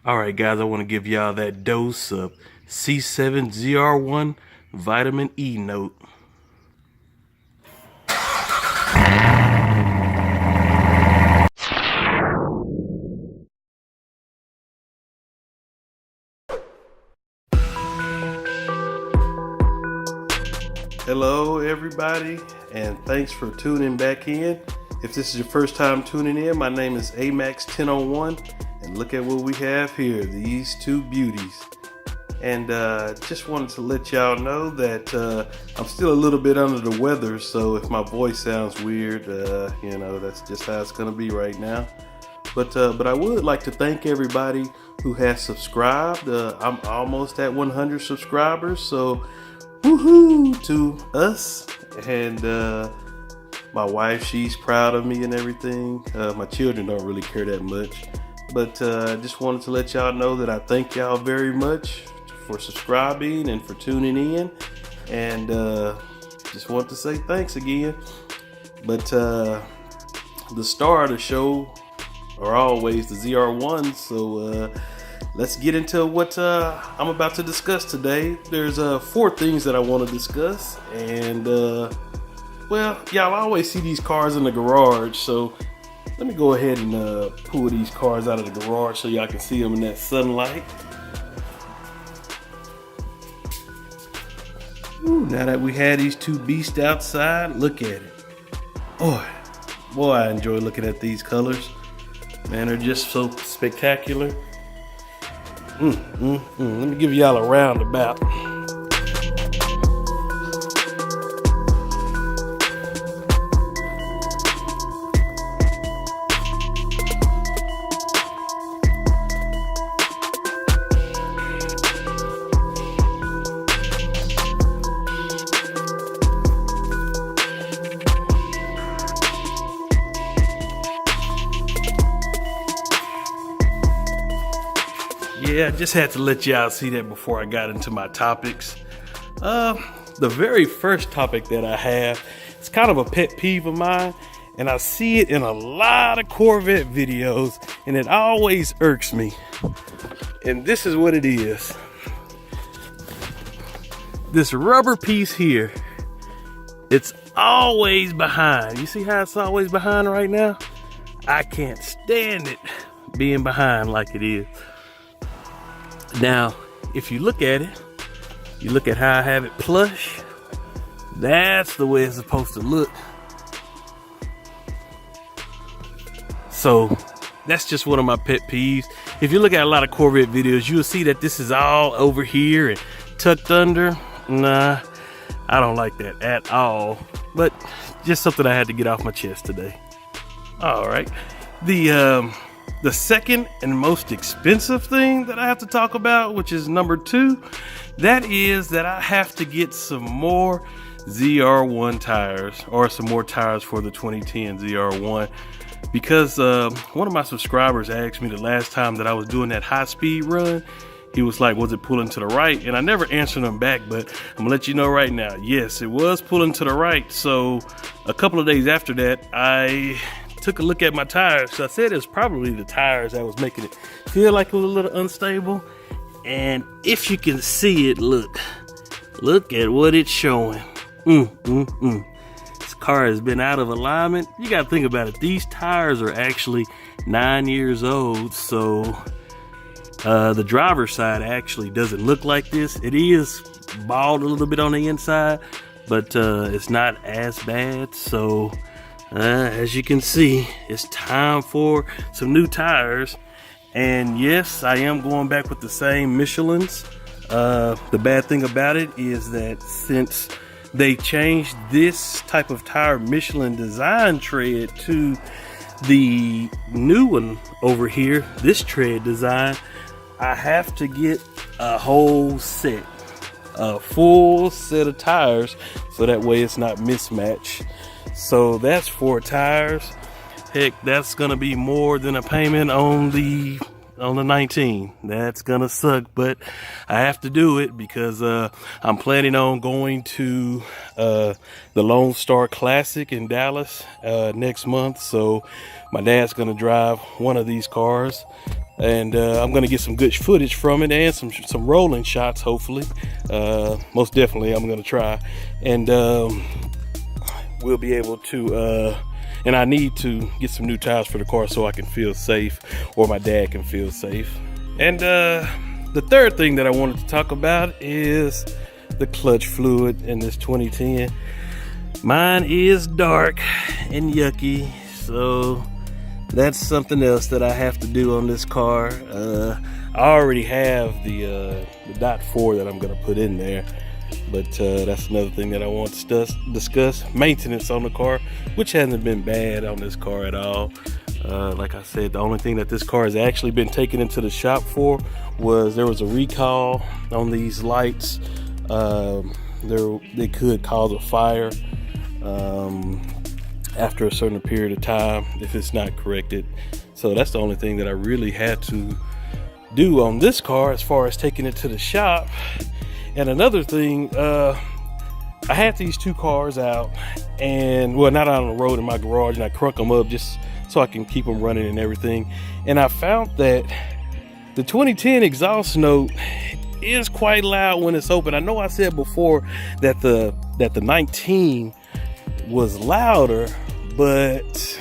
Alright guys, I want to give y'all that dose of C7 ZR1 vitamin E note. Hello everybody, and thanks for tuning back in. If this is your first time tuning in, my name is AMAX1001, and look at what we have here, these two beauties. And just wanted to let y'all know that I'm still a little bit under the weather, so if my voice sounds weird, you know, that's just how it's gonna be right now. But I would like to thank everybody who has subscribed. I'm almost at 100 subscribers, so woohoo to us. And my wife, she's proud of me and everything. My children don't really care that much, but I just wanted to let y'all know that I thank y'all very much for subscribing and for tuning in, and just want to say thanks again. But the star of the show are always the ZR1, so let's get into what I'm about to discuss today. There's 4 things that I want to discuss, and well, y'all always see these cars in the garage, so let me go ahead and pull these cars out of the garage so y'all can see them in that sunlight. Ooh, now that we had these two beasts outside, look at it. Boy, I enjoy looking at these colors. Man, they're just so spectacular. Let me give y'all a roundabout. Yeah, I just had to let y'all see that before I got into my topics. The very first topic that I have, it's kind of a pet peeve of mine, and I see it in a lot of Corvette videos, and it always irks me. And this is what it is. This rubber piece here, it's always behind. You see how it's always behind right now? I can't stand it being behind like it is. Now, if you look at it, you look at how I have it plush, that's the way it's supposed to look. So that's just one of my pet peeves. If you look at a lot of Corvette videos, you'll see that this is all over here and tucked under. Nah, I don't like that at all, but just something I had to get off my chest today. All right, the second and most expensive thing that I have to talk about, which is number 2, that is that I have to get some more ZR1 tires, or some more tires for the 2010 ZR1, because one of my subscribers asked me the last time that I was doing that high speed run. He was like, was it pulling to the right? And I never answered him back, but I'm gonna let you know right now, yes, it was pulling to the right. So a couple of days after that, I took a look at my tires. So I said it's probably the tires that was making it feel like it was a little unstable. And if you can see it, look at what it's showing. This car has been out of alignment. You got to think about it. These tires are actually 9 years old. So the driver's side actually doesn't look like this. It is bald a little bit on the inside, but it's not as bad. So as you can see, it's time for some new tires. And yes, I am going back with the same Michelins. The bad thing about it is that since they changed this type of tire Michelin design tread to the new one over here, this tread design, I have to get a whole set, a full set of tires, so that way it's not mismatched. So that's 4 tires. Heck, that's gonna be more than a payment on the 19. That's gonna suck, but I have to do it because I'm planning on going to the Lone Star Classic in Dallas next month. So my dad's gonna drive one of these cars. and I'm gonna get some good footage from it and some rolling shots, hopefully. Most definitely I'm gonna try, and we'll be able to and I need to get some new tires for the car so I can feel safe, or my dad can feel safe. And the third thing that I wanted to talk about is the clutch fluid in this 2010. Mine is dark and yucky, so that's something else that I have to do on this car. I already have the .4 that I'm gonna put in there, but that's another thing that I want to discuss. Maintenance on the car, which hasn't been bad on this car at all. Like I said, the only thing that this car has actually been taken into the shop for was there was a recall on these lights. They could cause a fire after a certain period of time if it's not corrected. So that's the only thing that I really had to do on this car as far as taking it to the shop. And another thing, I had these two cars out, and well, not out on the road, in my garage, and I crunk them up just so I can keep them running and everything. And I found that the 2010 exhaust note is quite loud when it's open. I know I said before that the 19 was louder, but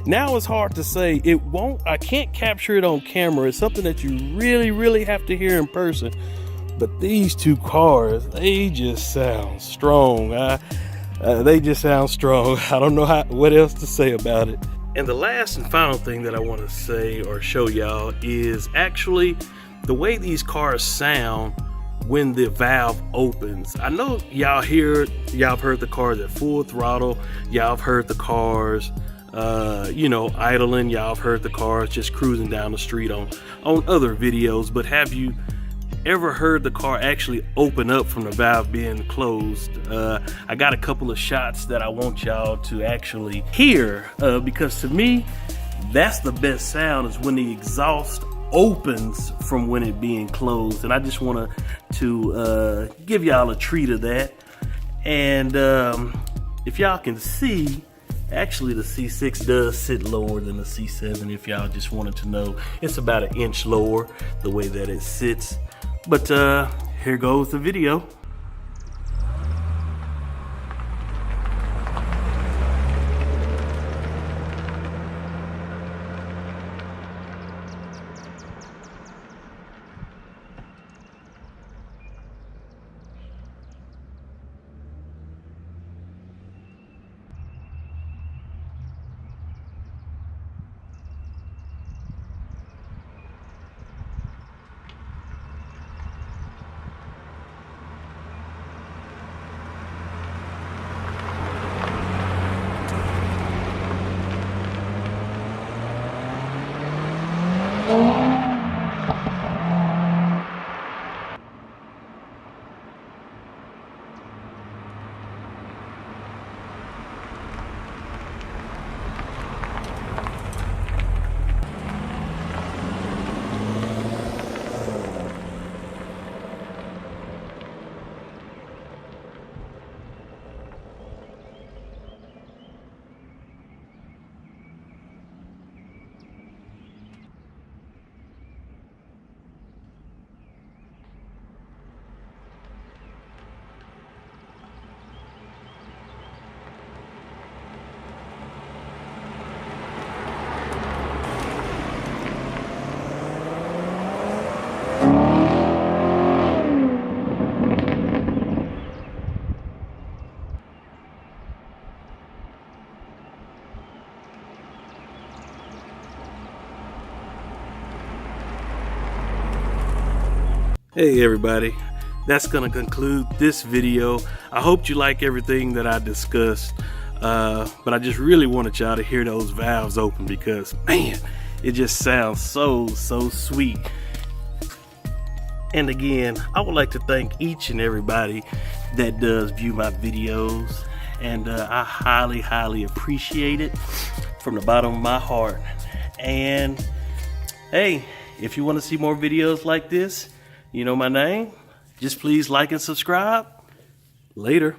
now it's hard to say. I can't capture it on camera. It's something that you really have to hear in person. But these two cars, they just sound strong. They just sound strong. I don't know what else to say about it. And the last and final thing that I want to say or show y'all is actually the way these cars sound when the valve opens. I know y'all have heard the cars at full throttle. Y'all have heard the cars, idling. Y'all have heard the cars just cruising down the street on other videos. But have you ever heard the car actually open up from the valve being closed? I got a couple of shots that I want y'all to actually hear, because to me, that's the best sound, is when the exhaust opens from when it being closed. And I just want to give y'all a treat of that. And if y'all can see, actually the C6 does sit lower than the C7. If y'all just wanted to know, it's about 1 inch lower the way that it sits. But here goes the video. Hey everybody, that's gonna conclude this video. I hope you like everything that I discussed, but I just really wanted y'all to hear those valves open, because man, it just sounds so sweet. And again, I would like to thank each and everybody that does view my videos, and I highly appreciate it from the bottom of my heart. And hey, if you want to see more videos like this, you know my name. Just please like and subscribe. Later.